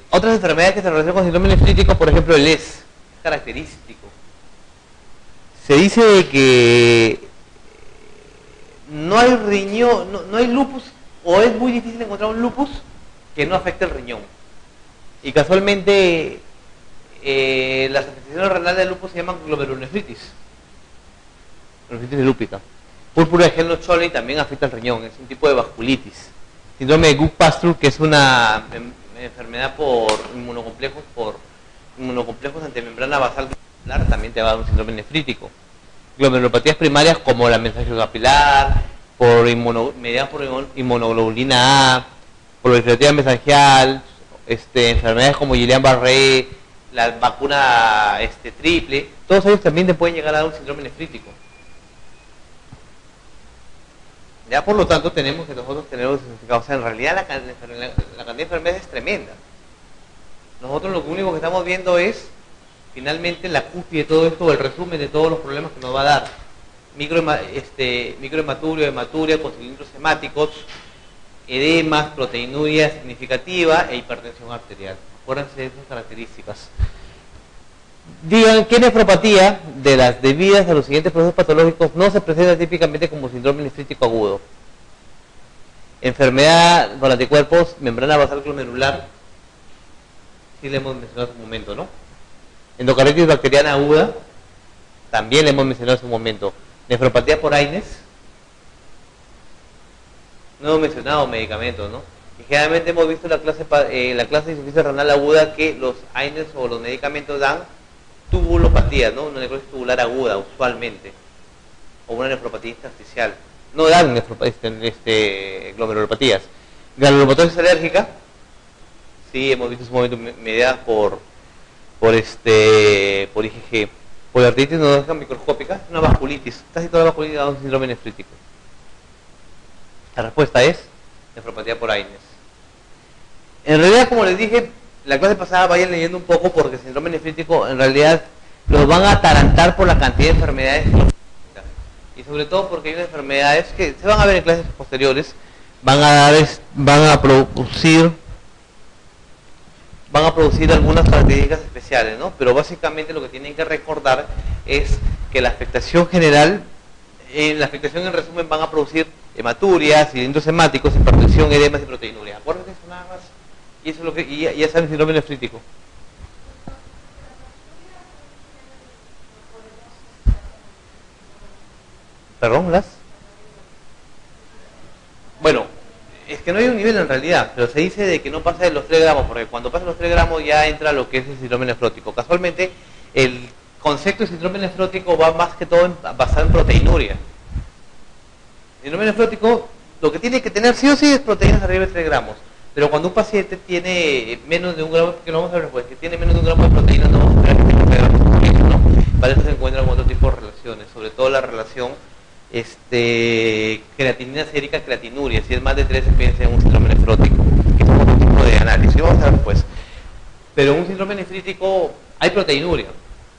Otras enfermedades que se relacionan con síndrome nefrítico, por ejemplo, el es característico. Se dice de que no hay riñón, no hay lupus, o es muy difícil encontrar un lupus que no afecte el riñón. Y casualmente las afectaciones renales del lupus se llaman glomerulonefritis, nefritis lúpica. Púrpura de Helen-Chollet también afecta el riñón, es un tipo de vasculitis. Síndrome de Cook-Pasteur, que es una enfermedad por inmunocomplejos antemembrana basal glandular, también te va a dar un síndrome nefrítico. Glomerulopatías primarias como la mensangial mediadas por inmunoglobulina A, proliferativa mesangial, enfermedades como Guillain-Barré, la vacuna triple, todos ellos también te pueden llegar a dar un síndrome nefrítico. Ya por lo tanto tenemos que nosotros tenemos, o sea, en realidad la cantidad de enfermedades es tremenda. Nosotros lo único que estamos viendo es finalmente la cúspide de todo esto, el resumen de todos los problemas que nos va a dar. Microhematuria, hematuria con cilindros hemáticos, edemas, proteinuria significativa e hipertensión arterial. Acuérdense de esas características. Digan qué nefropatía de las debidas a los siguientes procesos patológicos no se presenta típicamente como síndrome nefrítico agudo. Enfermedad por anticuerpos, membrana basal glomerular, sí le hemos mencionado hace un momento, ¿no? Endocarditis bacteriana aguda, también le hemos mencionado hace un momento. Nefropatía por AINES, no hemos mencionado medicamentos, ¿no? Y generalmente hemos visto la clase de insuficiencia renal aguda que los AINES o los medicamentos dan tubulopatías, ¿no? Una necrosis tubular aguda, usualmente, o una nefropatía intersticial. No dan glomerulopatías. Granulomatosis alérgica, sí, hemos visto en su momento mediadas por IgG. Poliartritis nodosca microscópica, una vasculitis. Casi toda la vasculitis da un síndrome nefrítico. La respuesta es nefropatía por AINES. En realidad, como les dije, la clase pasada vayan leyendo un poco porque el síndrome nefrítico en realidad los van a atarantar por la cantidad de enfermedades y sobre todo porque hay unas enfermedades que se van a ver en clases posteriores, van a producir algunas características especiales, ¿no? Pero básicamente lo que tienen que recordar es que la afectación general, en la afectación en resumen van a producir hematuria, cilindros hemáticos, hipertensión, edemas y proteinuria. Acuérdense eso nada más. Y eso es lo que ya saben, síndrome nefrítico. ¿Perdón, Las? Bueno, es que no hay un nivel en realidad, pero se dice de que no pasa de los 3 gramos, porque cuando pasa los 3 gramos ya entra lo que es el síndrome nefrótico. Casualmente, el concepto de síndrome nefrótico va más que todo basado en proteinuria. El síndrome nefrótico, lo que tiene que tener sí o sí es proteínas arriba de 3 gramos. Pero cuando un paciente tiene menos de 1 gramo, que lo vamos a ver después, que tiene menos de 1 gramo de proteína, no vamos a esperar que tenga peor, ¿no? Para eso se encuentran con otro tipo de relaciones, sobre todo la relación creatinina sérica creatinuria. Si es más de 3 se piensa en un síndrome nefrótico, que es otro tipo de análisis. Vamos a ver después. Pero en un síndrome nefrítico hay proteinuria.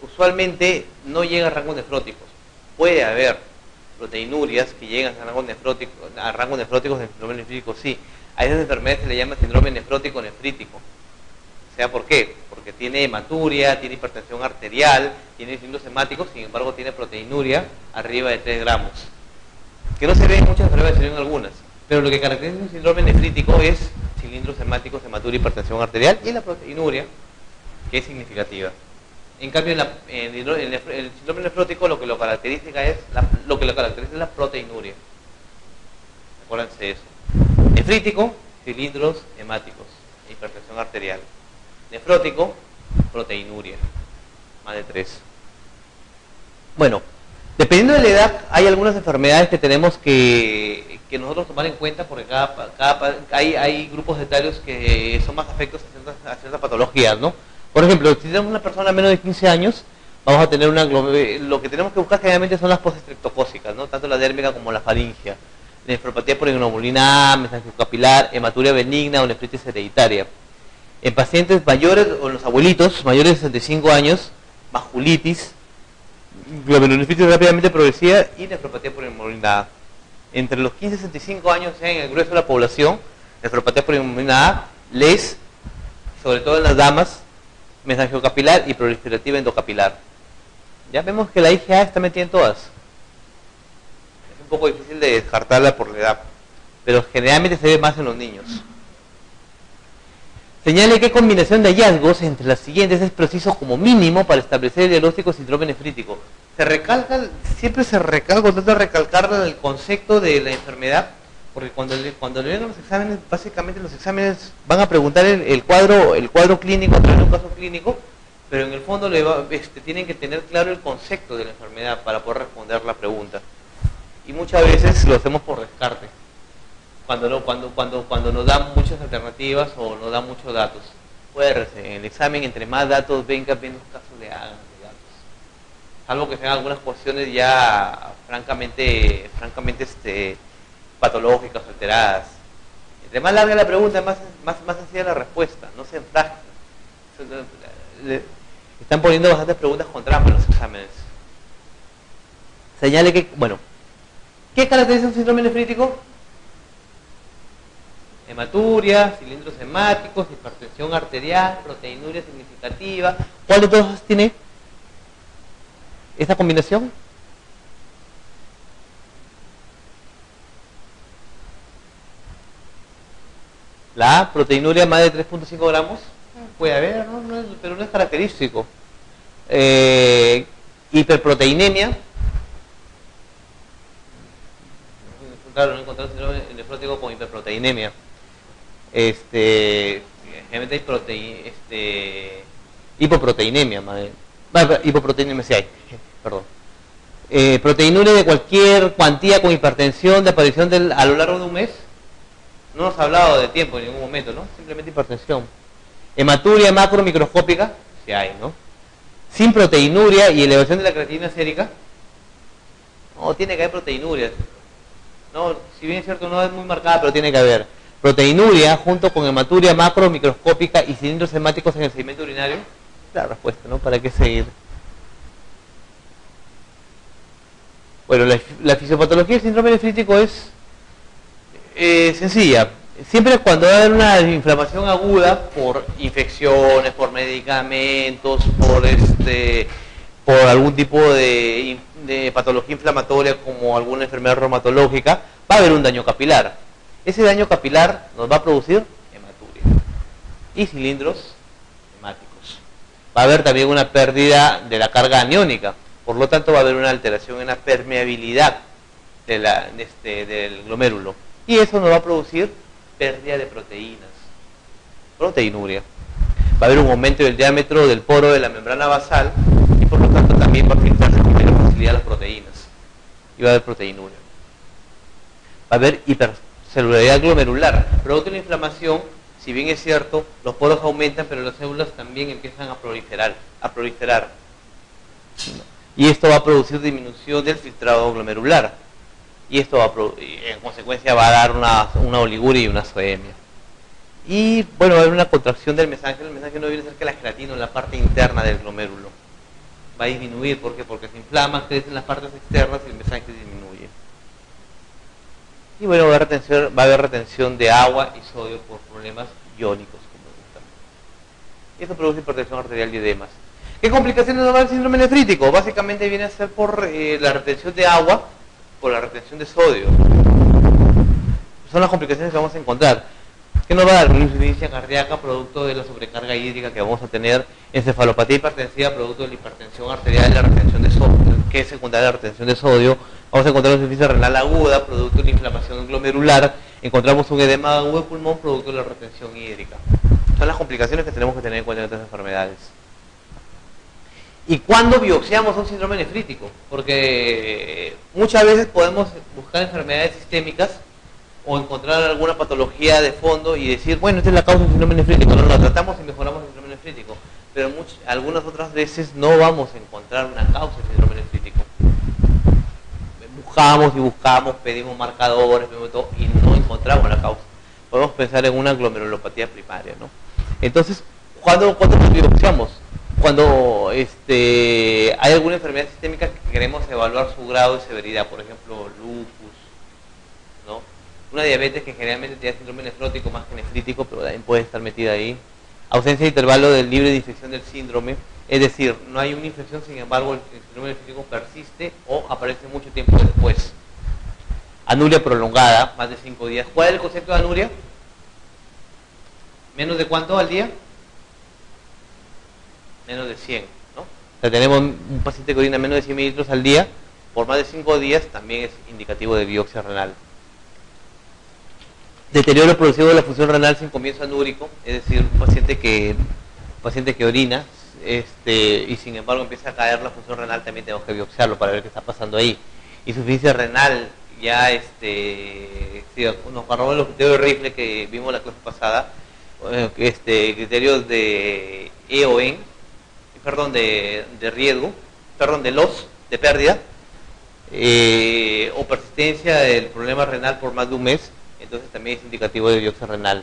Usualmente no llega a rangos nefróticos. Puede haber proteinurias que llegan a rangos nefróticos en síndrome nefrítico, sí. A esas enfermedades se le llama síndrome nefrótico nefrítico. O sea, ¿por qué? Porque tiene hematuria, tiene hipertensión arterial, tiene cilindros hemáticos, sin embargo tiene proteinuria arriba de 3 gramos. Que no se ve en muchas enfermedades, sino en algunas. Pero lo que caracteriza un síndrome nefrítico es cilindros hemáticos, hematuria, hipertensión arterial y la proteinuria, que es significativa. En cambio, el síndrome nefrótico lo que lo caracteriza es la proteinuria. Acuérdense de eso. Nefrítico, cilindros hemáticos, hipertensión arterial. Nefrótico, proteinuria, más de 3. Bueno, dependiendo de la edad, hay algunas enfermedades que tenemos que nosotros tomar en cuenta, porque hay grupos etarios que son más afectos a ciertas patologías, ¿no? Por ejemplo, si tenemos una persona menos de 15 años, vamos a tener lo que tenemos que buscar generalmente son las postestreptocócicas, ¿no? Tanto la dérmica como la faringia. Nefropatía por inmunoglobulina A, mesangiocappilar, hematuria benigna o nefritis hereditaria. En pacientes mayores o en los abuelitos mayores de 65 años, vasculitis, glomerulonefritis rápidamente progresiva y nefropatía por inmunoglobulina A. Entre los 15 y 65 años, en el grueso de la población, nefropatía por inmunoglobulina A les sobre todo en las damas, mesangiocapilar y proliferativa endocapilar. Ya vemos que la IgA está metida en todas. Es un poco difícil de descartarla por la edad, pero generalmente se ve más en los niños. Señale qué combinación de hallazgos entre las siguientes es preciso como mínimo para establecer el diagnóstico de síndrome nefrítico. Siempre se recalca, trata de recalcar el concepto de la enfermedad, porque cuando le vengan los exámenes, básicamente los exámenes van a preguntar el cuadro clínico a través de un caso clínico, pero en el fondo tienen que tener claro el concepto de la enfermedad para poder responder la pregunta. Y muchas veces lo hacemos por descarte. Cuando nos dan muchas alternativas o nos dan muchos datos. Acuérdense, en el examen, entre más datos venga, menos casos le hagan de datos. Salvo que sean algunas cuestiones ya francamente patológicas, alteradas. Entre más larga la pregunta, más sencilla la respuesta. No se enfrasquen. Están poniendo bastantes preguntas con trampa en los exámenes. Señale que, bueno, ¿qué caracteriza un síndrome nefrítico? Hematuria, cilindros hemáticos, hipertensión arterial, proteinuria significativa. ¿Cuál de todos tiene esta combinación? La proteinuria más de 3.5 gramos. Puede haber, pero no es característico. Hiperproteinemia. Claro, no encontrar síndrome nefrótico con hiperproteinemia. Generalmente hay hipoproteinemia, hipoproteinemia sí hay, perdón. Proteinuria de cualquier cuantía con hipertensión de aparición a lo largo de un mes. No nos ha hablado de tiempo en ningún momento, ¿no? Simplemente hipertensión. Hematuria macromicroscópica, sí hay, ¿no? Sin proteinuria y elevación de la creatinina sérica. No, tiene que haber proteinuria. No, si bien es cierto, no es muy marcada, pero tiene que haber proteinuria junto con hematuria macromicroscópica y cilindros hemáticos en el sedimento urinario. La respuesta, ¿no? ¿Para qué seguir? Bueno, la fisiopatología del síndrome nefrítico es sencilla. Siempre cuando va a haber una inflamación aguda por infecciones, por medicamentos, por algún tipo de patología inflamatoria como alguna enfermedad reumatológica, va a haber un daño capilar. Ese daño capilar nos va a producir hematuria y cilindros hemáticos. Va a haber también una pérdida de la carga aniónica, por lo tanto va a haber una alteración en la permeabilidad del glomérulo. Y eso nos va a producir pérdida de proteínas, proteinuria. Va a haber un aumento del diámetro del poro de la membrana basal y por lo tanto también va a filtrarse con mayor facilidad las proteínas. Y va a haber proteinuria. Va a haber hipercelularidad glomerular. Producto de la inflamación, si bien es cierto, los poros aumentan, pero las células también empiezan a proliferar. Y esto va a producir disminución del filtrado glomerular. Y esto en consecuencia va a dar una oliguria y una azoemia. Y bueno, va a haber una contracción del mesangio. El mesangio no viene a ser que la gelatina en la parte interna del glomérulo. Va a disminuir, ¿por qué? Porque se inflama, crece en las partes externas y el mesangio disminuye. Y bueno, va a haber retención de agua y sodio por problemas iónicos. Y esto produce hipertensión arterial y edemas. ¿Qué complicaciones nos da el síndrome nefrítico? Básicamente viene a ser por la retención de agua, por la retención de sodio. Son las complicaciones que vamos a encontrar. ¿Qué nos va a dar? Una insuficiencia cardíaca producto de la sobrecarga hídrica que vamos a tener, encefalopatía hipertensiva producto de la hipertensión arterial y la retención de sodio, que es secundaria a la retención de sodio. Vamos a encontrar una insuficiencia renal aguda producto de la inflamación glomerular. Encontramos un edema agudo de pulmón producto de la retención hídrica. Son las complicaciones que tenemos que tener en cuenta en estas enfermedades. ¿Y cuándo biopsiamos un síndrome nefrítico? Porque muchas veces podemos buscar enfermedades sistémicas o encontrar alguna patología de fondo y decir, bueno, esta es la causa del síndrome nefrítico, no la tratamos y mejoramos el síndrome nefrítico. Pero algunas otras veces no vamos a encontrar una causa del síndrome nefrítico. Buscamos y buscamos, pedimos marcadores, pedimos todo, y no encontramos la causa. Podemos pensar en una glomerulopatía primaria, ¿no? Entonces, ¿cuándo nos biopsiamos? Cuando hay alguna enfermedad sistémica que queremos evaluar su grado de severidad, por ejemplo, lupus, ¿no? Una diabetes que generalmente tiene síndrome nefrótico más que nefrítico, pero también puede estar metida ahí. Ausencia de intervalo del libre de infección del síndrome, es decir, no hay una infección, sin embargo el síndrome nefrítico persiste o aparece mucho tiempo después. Anuria prolongada, más de 5 días. ¿Cuál es el concepto de anuria? ¿Menos de cuánto al día? Menos de 100, ¿no? O sea, tenemos un paciente que orina menos de 100 mililitros al día, por más de 5 días, también es indicativo de biopsia renal. Deterioro progresivo de la función renal sin comienzo anúrico, es decir, un paciente que orina y sin embargo empieza a caer la función renal, también tenemos que biopsiarlo para ver qué está pasando ahí. Insuficiencia renal, ya nos agarramos los criterios de Rifle que vimos la clase pasada, criterios de E o N, perdón, de riesgo, perdón, de pérdida, o persistencia del problema renal por más de un mes, entonces también es indicativo de biopsia renal.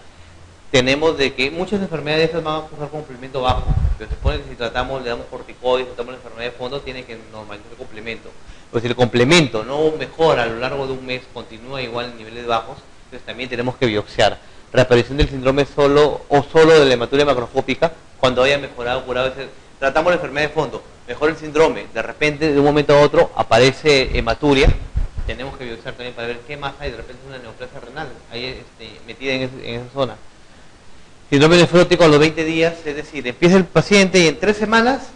Tenemos de que muchas enfermedades estas van a causar complemento bajo, pero se supone que si tratamos, le damos corticoides, tratamos la enfermedad de fondo, tiene que normalizar el complemento. Pues si el complemento no mejora a lo largo de un mes, continúa igual en niveles bajos, entonces también tenemos que biopsiar. Reaparición del síndrome solo de la hematuria macroscópica, cuando haya mejorado, curado, tratamos la enfermedad de fondo, mejora el síndrome, de repente de un momento a otro aparece hematuria, tenemos que biopsiar también para ver qué más hay, de repente es una neoplasia renal, ahí metida en esa zona. Síndrome nefrótico a los 20 días, es decir, empieza el paciente y en 3 semanas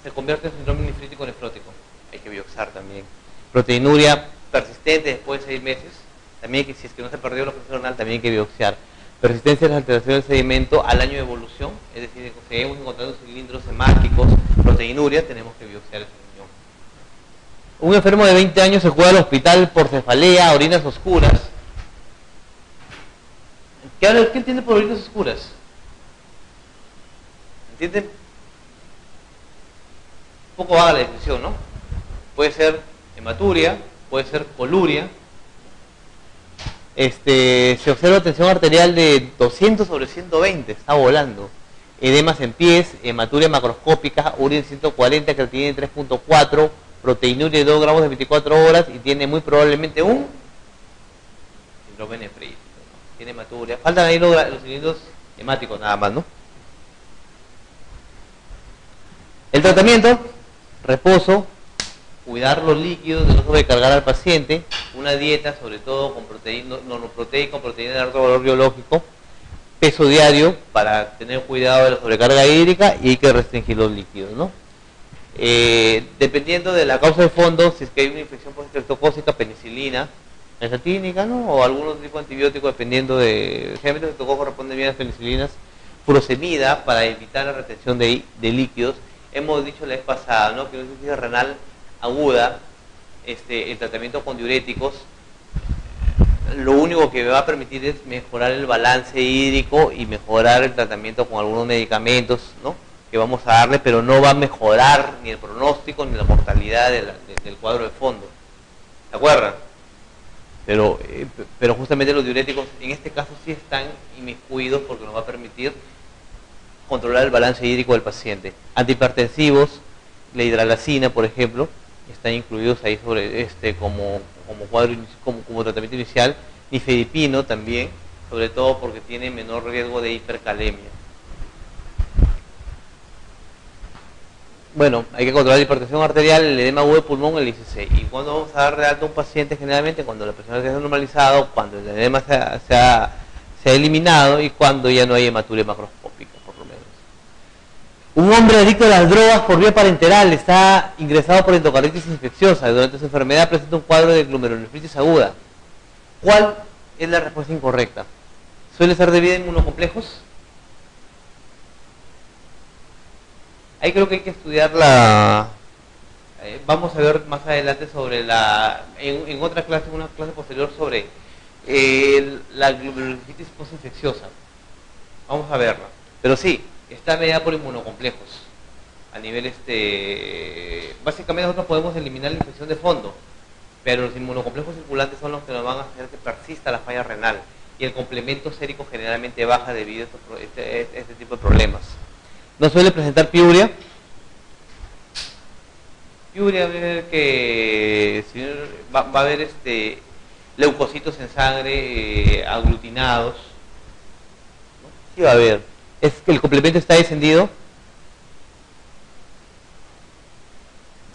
se convierte en síndrome nefrítico nefrótico. Hay que biopsiar también. Proteinuria persistente después de 6 meses, también si es que no se perdió la función renal, también hay que biopsiar. Persistencia de las alteraciones del sedimento al año de evolución, es decir, si seguimos encontrando cilindros hemáticos, proteinuria, tenemos que biopsiar ese riñón. Un enfermo de 20 años se fue al hospital por cefalea, orinas oscuras. ¿Qué entiende por orinas oscuras? ¿Entienden? Un poco vaga la definición, ¿no? Puede ser hematuria, puede ser coluria. Se observa tensión arterial de 200 sobre 120, está volando. Edemas en pies, hematuria macroscópica, urina 140, creatinina 3.4, proteinuria de 2 gramos de 24 horas y tiene muy probablemente un síndrome nefrítico. Tiene hematuria. Faltan ahí los cilindros hemáticos nada más, ¿no? El tratamiento, reposo, cuidar los líquidos, de no sobrecargar al paciente, una dieta sobre todo con proteína, monoproteica, con proteína de alto valor biológico, peso diario para tener cuidado de la sobrecarga hídrica y hay que restringir los líquidos, ¿no? Dependiendo de la causa de fondo, si es que hay una infección postestreptocócica, penicilina, benzatínica, ¿no? O algún tipo de antibiótico dependiendo de, generalmente el estreptococo responde bien a las penicilinas, furosemida para evitar la retención de líquidos. Hemos dicho la vez pasada, ¿no? Que una insuficiencia renal aguda, el tratamiento con diuréticos, lo único que va a permitir es mejorar el balance hídrico y mejorar el tratamiento con algunos medicamentos, ¿no? Que vamos a darle, pero no va a mejorar ni el pronóstico ni la mortalidad del cuadro de fondo. ¿Se acuerdan? Pero justamente los diuréticos en este caso sí están inmiscuidos porque nos va a permitir controlar el balance hídrico del paciente. Antihipertensivos, la hidralacina, por ejemplo, están incluidos ahí sobre como tratamiento inicial. Nifedipino también, sobre todo porque tiene menor riesgo de hipercalemia. Bueno, hay que controlar la hipertensión arterial, el edema agudo de pulmón, el ICC. ¿Y cuándo vamos a dar de alta a un paciente? Generalmente cuando la presión arterial se ha normalizado, cuando el edema se ha eliminado y cuando ya no hay hematuria macroscópica, por lo menos. Un hombre adicto a las drogas por vía parenteral está ingresado por endocarditis infecciosa. Durante su enfermedad presenta un cuadro de glomerulonefritis aguda. ¿Cuál es la respuesta incorrecta? ¿Suele ser debida a inmunocomplejos? Ahí creo que hay que estudiar vamos a ver más adelante sobre en otra clase, una clase posterior sobre la glomerulonefritis postinfecciosa. Vamos a verla. Pero sí, está mediada por inmunocomplejos. A nivel básicamente nosotros podemos eliminar la infección de fondo, pero los inmunocomplejos circulantes son los que nos van a hacer que persista la falla renal y el complemento sérico generalmente baja debido a este tipo de problemas. No suele presentar piuria. Piuria va a haber leucocitos en sangre aglutinados, ¿no? Sí va a haber. Es que el complemento está descendido.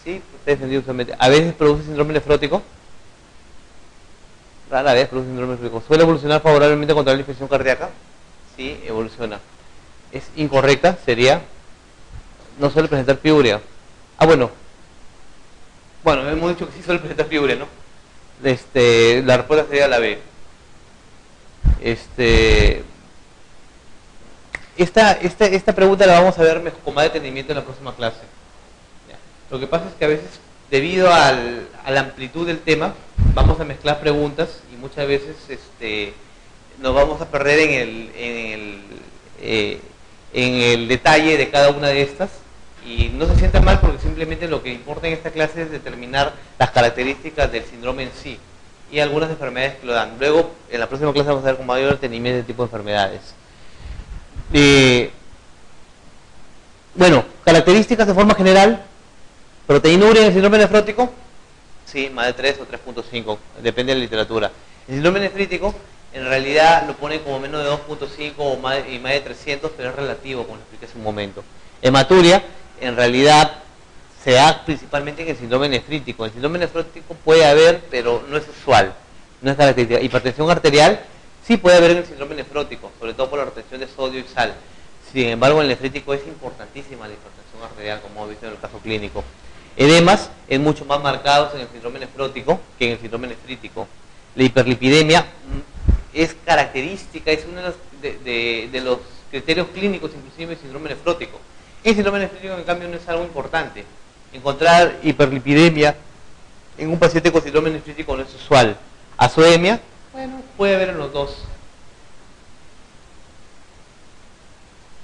Sí, está descendido usualmente. A veces produce síndrome nefrótico. Rara vez produce síndrome nefrótico. ¿Suele evolucionar favorablemente contra la infección cardíaca? Sí, evoluciona. Es incorrecta, sería... No suele presentar piuria. Ah, bueno. Bueno, hemos dicho que sí suele presentar piuria, ¿no? La respuesta sería la B. Esta pregunta la vamos a ver con más detenimiento en la próxima clase. ¿Ya? Lo que pasa es que a veces, debido a la amplitud del tema, vamos a mezclar preguntas y muchas veces nos vamos a perder en el detalle de cada una de estas. Y no se sientan mal porque simplemente lo que importa en esta clase es determinar las características del síndrome en sí y algunas enfermedades que lo dan. Luego, en la próxima clase vamos a ver con mayor detenimiento de tipo de enfermedades. Bueno, características de forma general. Proteinuria en el síndrome nefrótico, sí, más de 3 o 3.5, depende de la literatura. El síndrome nefrítico, en realidad lo pone como menos de 2.5 y más de 300, pero es relativo, como lo expliqué hace un momento. Hematuria, en realidad, se da principalmente en el síndrome nefrítico. El síndrome nefrótico puede haber, pero no es usual, no es característica. Hipertensión arterial, sí puede haber en el síndrome nefrótico, sobre todo por la retención de sodio y sal. Sin embargo, en el nefrítico es importantísima la hipertensión arterial, como hemos visto en el caso clínico. Edemas es mucho más marcados en el síndrome nefrótico que en el síndrome nefrítico. La hiperlipidemia es característica, es uno de los criterios clínicos inclusive del síndrome nefrótico. El síndrome nefrítico, en cambio, no es algo importante. Encontrar hiperlipidemia en un paciente con síndrome nefrítico no es usual. Azoemia, bueno, puede haber en los dos.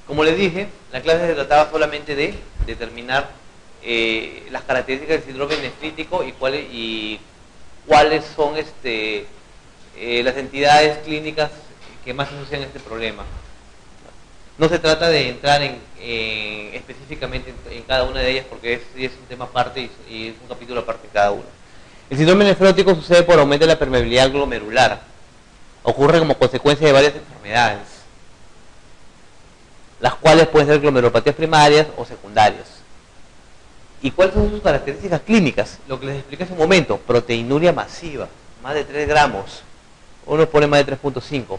Como les dije, la clase se trataba solamente de determinar las características del síndrome nefrítico y cuáles son las entidades clínicas que más asocian este problema. No se trata de entrar específicamente en cada una de ellas porque es un tema aparte y es un capítulo aparte cada uno. El síndrome nefrótico sucede por aumento de la permeabilidad glomerular. Ocurre como consecuencia de varias enfermedades, las cuales pueden ser glomerulopatías primarias o secundarias. ¿Y cuáles son sus características clínicas? Lo que les expliqué hace un momento: proteinuria masiva, más de 3 gramos, uno pone más de 3.5.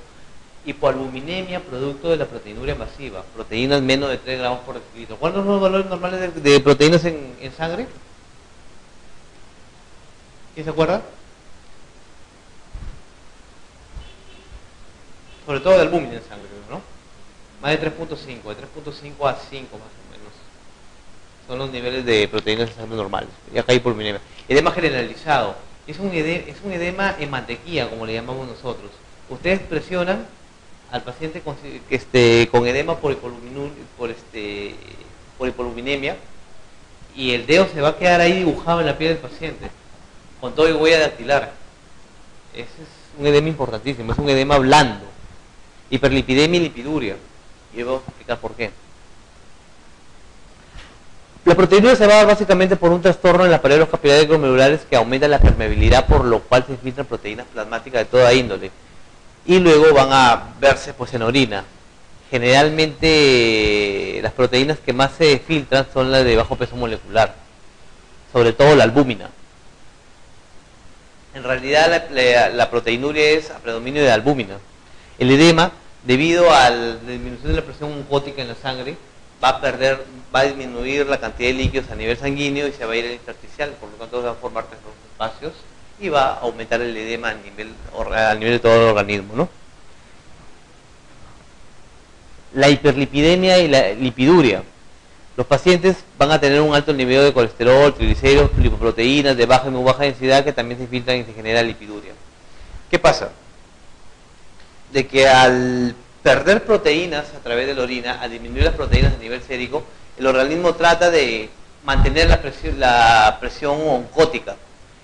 Hipoalbuminemia, producto de la proteinuria masiva, proteínas menos de 3 gramos por decilitro. ¿Cuáles son los valores normales de proteínas en sangre? ¿Quién se acuerda? Sobre todo de albúmina en sangre, ¿no? Más de 3.5, de 3.5 a 5 más o menos. Son los niveles de proteínas en sangre normales. Y acá hay hipoalbuminemia. Edema generalizado. Es un edema en mantequilla, como le llamamos nosotros. Ustedes presionan al paciente con edema por hipoalbuminemia y el dedo se va a quedar ahí dibujado en la piel del paciente con todo y huella dactilar. Ese es un edema importantísimo, es un edema blando. Hiperlipidemia y lipiduria, y vamos a explicar por qué. La proteinuria se va a dar básicamente por un trastorno en la pared de los capilares glomerulares que aumenta la permeabilidad, por lo cual se filtran proteínas plasmáticas de toda índole y luego van a verse pues en orina. Generalmente las proteínas que más se filtran son las de bajo peso molecular, sobre todo la albúmina. En realidad la proteinuria es a predominio de albúmina. El edema, debido a la disminución de la presión oncótica en la sangre, va a disminuir la cantidad de líquidos a nivel sanguíneo y se va a ir al intersticial, por lo tanto va a formar los espacios y va a aumentar el edema a nivel de todo el organismo, ¿no? La hiperlipidemia y la lipiduria. Los pacientes van a tener un alto nivel de colesterol, triglicéridos, lipoproteínas de baja y muy baja densidad que también se filtran y se genera lipiduria. ¿Qué pasa? De que al perder proteínas a través de la orina, al disminuir las proteínas a nivel sérico, el organismo trata de mantener la presión oncótica.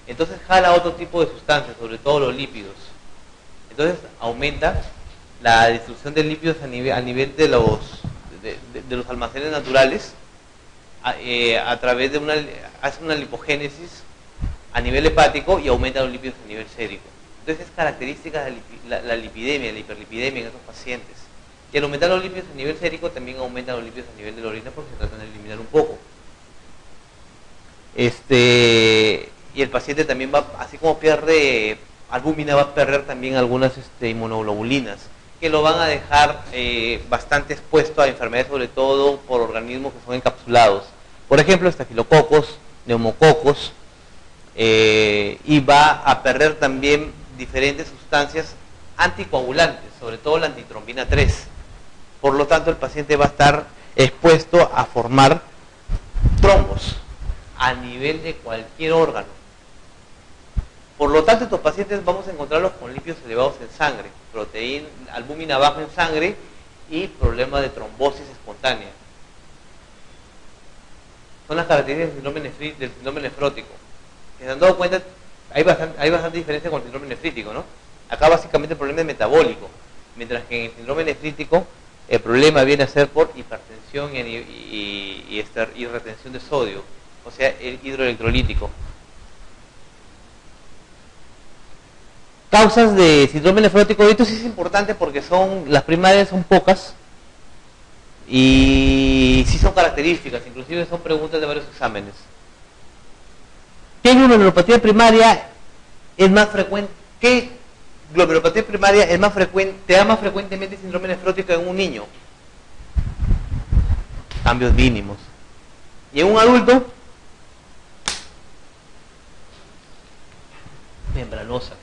Entonces jala otro tipo de sustancias, sobre todo los lípidos. Entonces aumenta la distribución de lípidos a nivel de los almacenes naturales a través de hace una lipogénesis a nivel hepático y aumenta los lípidos a nivel sérico. Entonces es característica de la lipidemia, la hiperlipidemia en estos pacientes. Y al aumentar los lípidos a nivel sérico también aumentan los lípidos a nivel de la orina porque se tratan de eliminar un poco. Y el paciente también va, así como pierde albúmina, va a perder también algunas inmunoglobulinas, que lo van a dejar bastante expuesto a enfermedades, sobre todo por organismos que son encapsulados. Por ejemplo, estafilococos, neumococos, y va a perder también diferentes sustancias anticoagulantes, sobre todo la antitrombina 3. Por lo tanto, el paciente va a estar expuesto a formar trombos a nivel de cualquier órgano. Por lo tanto, estos pacientes vamos a encontrarlos con lípidos elevados en sangre, proteína, albúmina baja en sangre y problema de trombosis espontánea. Son las características del síndrome nefrótico. Si se han dado cuenta, hay bastante diferencia con el síndrome nefrítico, ¿no? Acá básicamente el problema es metabólico, mientras que en el síndrome nefrítico el problema viene a ser por hipertensión y retención de sodio, o sea, el hidroelectrolítico. Causas de síndrome nefrótico, esto sí es importante porque las primarias son pocas y sí son características, inclusive son preguntas de varios exámenes. ¿Qué glomerulopatía primaria es más frecuente? ¿Qué glomerulopatía primaria es más frecuente, te da más frecuentemente síndrome nefrótico en un niño? Cambios mínimos. ¿Y en un adulto? Membranosa.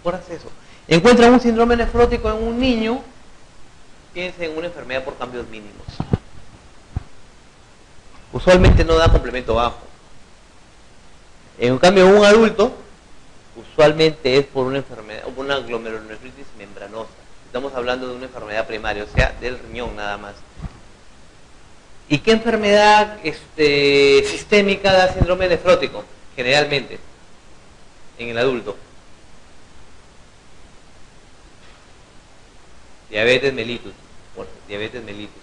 Por eso. Encuentran un síndrome nefrótico en un niño, piensen en una enfermedad por cambios mínimos. Usualmente no da complemento bajo. En cambio, en un adulto, usualmente es por una enfermedad, una glomerulonefritis membranosa. Estamos hablando de una enfermedad primaria, o sea, del riñón nada más. ¿Y qué enfermedad sistémica da síndrome nefrótico? Generalmente, en el adulto. Diabetes mellitus. Bueno, diabetes mellitus.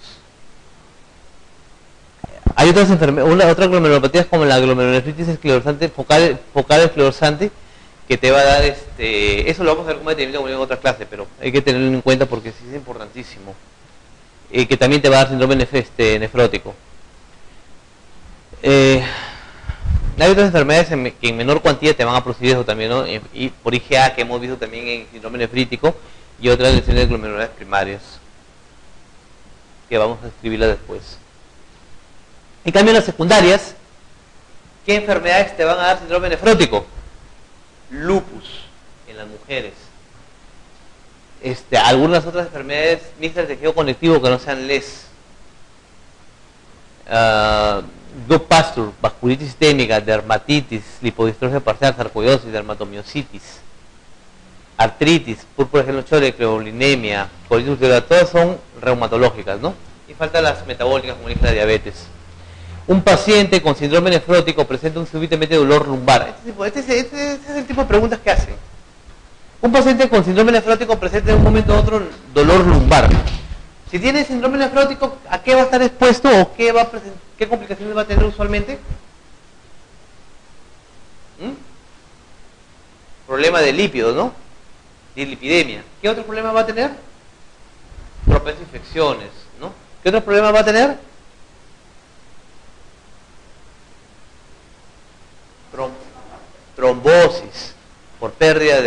Hay otras enfermedades, otras glomerulopatías como la glomerulonefritis esclerosante, focal esclerosante, que te va a dar eso lo vamos a ver como determinado en otra clase, pero hay que tenerlo en cuenta porque sí es importantísimo. Que también te va a dar síndrome nefrótico. Hay otras enfermedades que en menor cuantía te van a producir eso también, ¿no? Y por IgA, que hemos visto también en síndrome nefrítico, y otras lesiones glomerulares primarias, que vamos a escribirlas después. En cambio, en las secundarias, ¿qué enfermedades te van a dar síndrome nefrótico? Lupus en las mujeres. Algunas otras enfermedades mixtas de tejido conectivo que no sean LES. Gout-Pasteur, vasculitis sistémica, dermatitis, lipodistrofia parcial, sarcoidosis, dermatomiositis, artritis, púrpura genochole, cleobolinemia, colitis ulcerosa, todas son reumatológicas, ¿no? Y faltan las metabólicas como la diabetes. Un paciente con síndrome nefrótico presenta un súbitamente dolor lumbar. Este es el tipo de preguntas que hacen. Un paciente con síndrome nefrótico presenta en un momento u otro dolor lumbar. Si tiene síndrome nefrótico, ¿a qué va a estar expuesto o qué complicaciones va a tener usualmente? Problema de lípidos, ¿no? Dislipidemia. ¿Qué otro problema va a tener? Propenso a infecciones, ¿no? ¿Qué otro problema va a tener? Trombosis por pérdida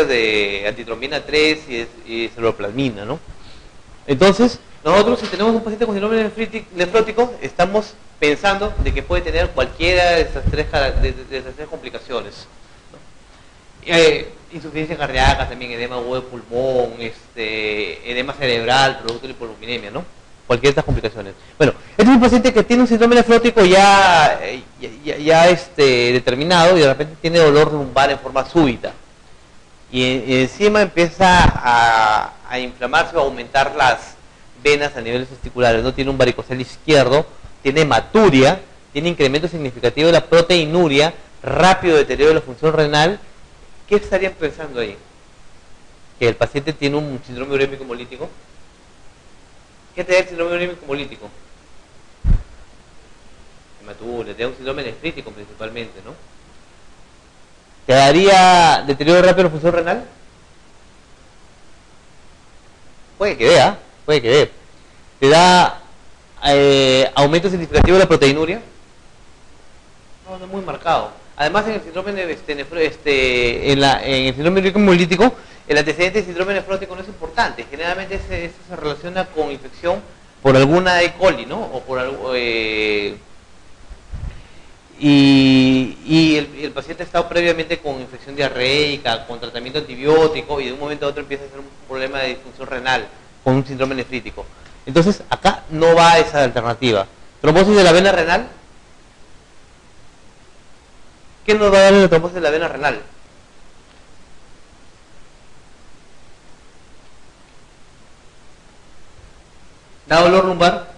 de antitrombina 3 y ceruloplasmina, ¿no? Entonces, nosotros si tenemos un paciente con síndrome nefrótico, estamos pensando de que puede tener cualquiera de esas tres complicaciones, ¿no? Insuficiencia cardíaca, también edema agudo de pulmón, edema cerebral, producto de hipoluminemia, ¿no? Cualquiera de estas complicaciones. Bueno, este es un paciente que tiene un síndrome nefrótico ya determinado y de repente tiene dolor lumbar en forma súbita. Y encima empieza a inflamarse o a aumentar las venas a niveles testiculares, ¿no? Tiene un varicocele izquierdo, tiene hematuria, tiene incremento significativo de la proteinuria, rápido deterioro de la función renal. ¿Qué estarían pensando ahí? ¿Que el paciente tiene un síndrome urémico hemolítico? ¿Qué te da el síndrome urémico hemolítico? Hematuria, te da un síndrome nefrítico principalmente, ¿no? ¿Te daría deterioro rápido de la función renal? Puede que dé, ¿ah? Puede que dé. Te da aumento significativo de la proteinuria. No, no es muy marcado. Además, en el síndrome en el síndrome hemolítico, el antecedente de síndrome nefrótico no es importante. Generalmente se relaciona con infección por alguna E. coli, ¿no? O por algo, y el paciente ha estado previamente con infección diarreica, con tratamiento antibiótico, y de un momento a otro empieza a ser un problema de disfunción renal con un síndrome nefrítico. Entonces, acá no va esa alternativa. Trombosis de la vena renal. ¿Qué nos va a dar la trombosis de la vena renal? ¿Da dolor lumbar?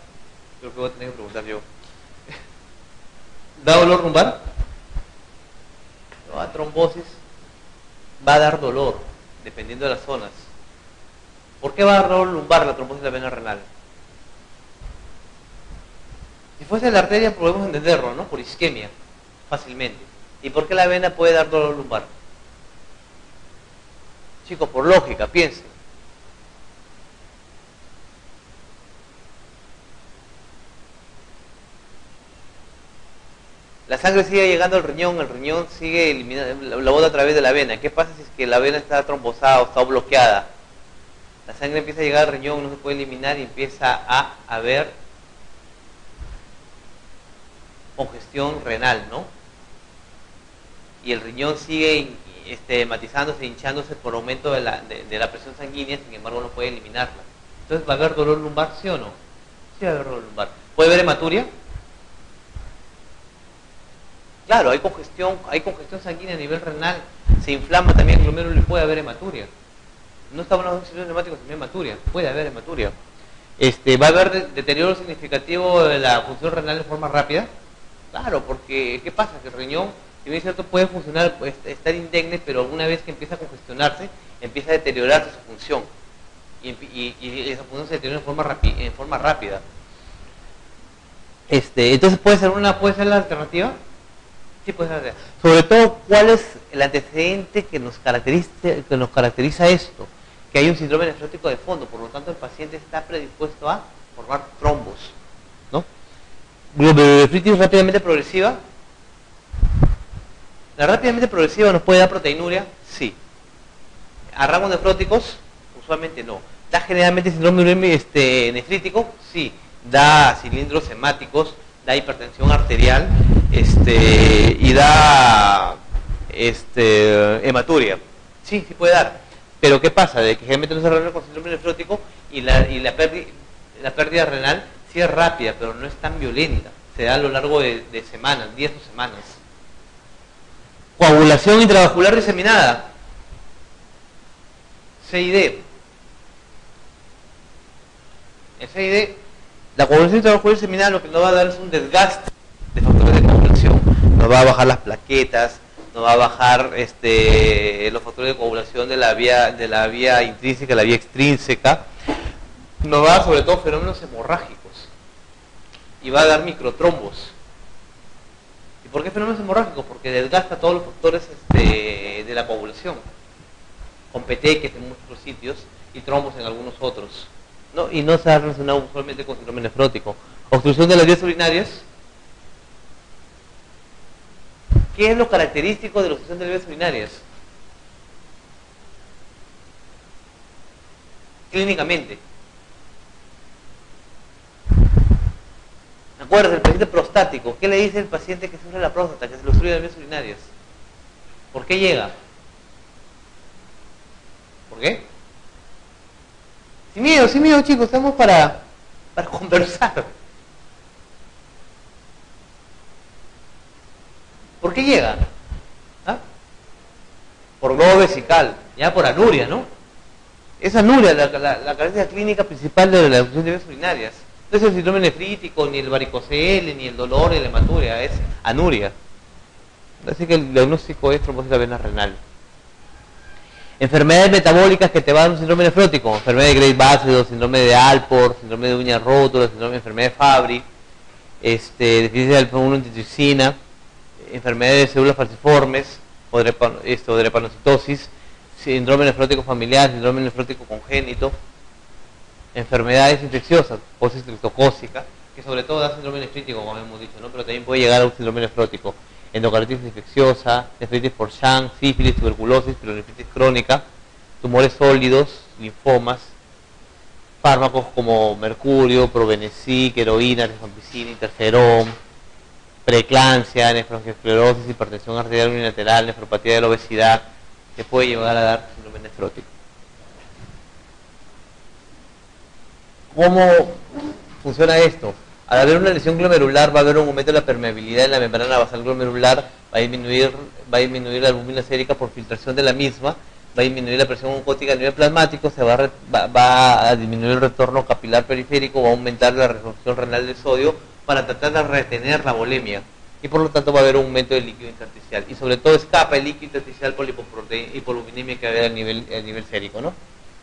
Creo que voy a tener que preguntar yo. ¿Da dolor lumbar? La trombosis va a dar dolor, dependiendo de las zonas. ¿Por qué va a dar dolor lumbar la trombosis de la vena renal? Si fuese la arteria podemos entenderlo, ¿no? Por isquemia, fácilmente. ¿Y por qué la vena puede dar dolor lumbar? Chicos, por lógica, piensen. La sangre sigue llegando al riñón, el riñón sigue eliminando, la bota a través de la vena. ¿Qué pasa si es que la vena está trombosada o está bloqueada? La sangre empieza a llegar al riñón, no se puede eliminar y empieza a haber congestión renal, ¿no? Y el riñón sigue hematizándose, hinchándose por aumento de la presión sanguínea, sin embargo no puede eliminarla. Entonces, ¿va a haber dolor lumbar, sí o no? Sí va a haber dolor lumbar. ¿Puede haber hematuria? Claro, hay congestión sanguínea a nivel renal, se inflama también el glomérulo y puede haber hematuria. No estamos hablando de un síndrome hepático, sino hematuria, puede haber hematuria. ¿Va a haber deterioro significativo de la función renal de forma rápida? Claro, porque ¿qué pasa? Que el riñón, si bien es cierto, puede funcionar, puede estar indemne, pero una vez que empieza a congestionarse, empieza a deteriorarse su función. Y esa función se deteriora en forma rápida. Entonces, ¿puede ser la alternativa? Sí, puede ser. Sobre todo, ¿cuál es el antecedente que nos caracteriza esto? Que hay un síndrome nefrótico de fondo, por lo tanto el paciente está predispuesto a formar trombos, ¿no? Glomerulonefritis rápidamente progresiva. ¿La rápidamente progresiva nos puede dar proteinuria? Sí. ¿A rangos nefróticos? Usualmente no. ¿Da generalmente síndrome nefrítico? Sí. Da cilindros hemáticos, da hipertensión arterial, y da hematuria. Sí, sí puede dar. Pero ¿qué pasa? De que generalmente no se relaciona con síndrome nefrótico y la pérdida renal sí es rápida, pero no es tan violenta. Se da a lo largo de semanas, días o semanas. Coagulación intravascular diseminada. CID. El CID, la coagulación intravascular diseminada lo que nos va a dar es un desgaste de factores de coagulación. Nos va a bajar las plaquetas, nos va a bajar los factores de coagulación de la vía intrínseca, la vía extrínseca. Nos va a dar sobre todo fenómenos hemorrágicos y va a dar microtrombos. ¿Y por qué fenómenos hemorrágicos? Porque desgasta todos los factores de la coagulación, con petequias en muchos sitios y trombos en algunos otros, ¿no? Y no se ha relacionado usualmente con síndrome nefrótico. Obstrucción de las vías urinarias. ¿Qué es lo característico de la obstrucción de las vías urinarias? Clínicamente. Acuérdense, el paciente prostático. ¿Qué le dice el paciente que sufre la próstata, que se le obstruye las vías urinarias? ¿Por qué llega? ¿Por qué? Sin miedo, chicos, estamos para conversar. ¿Por qué llega? ¿Ah? Por globo vesical, ya por anuria, ¿no? Es anuria la característica clínica principal de la obstrucción de vías urinarias. No es el síndrome nefrítico, ni el varicocele, ni el dolor, ni la hematuria, es anuria. Así que el diagnóstico es trombosis de la vena renal. Enfermedades metabólicas que te van a dar un síndrome nefrótico, enfermedad de Graves-Bácedo, síndrome de Alport, síndrome de uñas rótulas, enfermedad de Fabry, deficiencia de alfa-1 antitrypsina, enfermedades de células falciformes, o drepanocitosis, síndrome nefrótico familiar, síndrome nefrótico congénito. enfermedades infecciosas, o estreptocócica, que sobre todo da síndrome nefrítico, como hemos dicho, ¿no? Pero también puede llegar a un síndrome nefrótico, endocarditis infecciosa, nefritis por Shank, sífilis, tuberculosis, pielonefritis crónica, tumores sólidos, linfomas, fármacos como mercurio, probenecid, heroína, rifampicina, interferón, preeclampsia, nefroesclerosis, hipertensión arterial unilateral, nefropatía de la obesidad, que puede llegar a dar síndrome nefrótico. ¿Cómo funciona esto? Al haber una lesión glomerular va a haber un aumento de la permeabilidad en la membrana basal glomerular, va a disminuir la albúmina sérica por filtración de la misma, va a disminuir la presión oncótica a nivel plasmático, va a disminuir el retorno capilar periférico, va a aumentar la resorción renal del sodio para tratar de retener la volemia, y por lo tanto va a haber un aumento del líquido intersticial, y sobre todo escapa el líquido intersticial por la hipoluminemia que va a haber a nivel sérico, ¿no?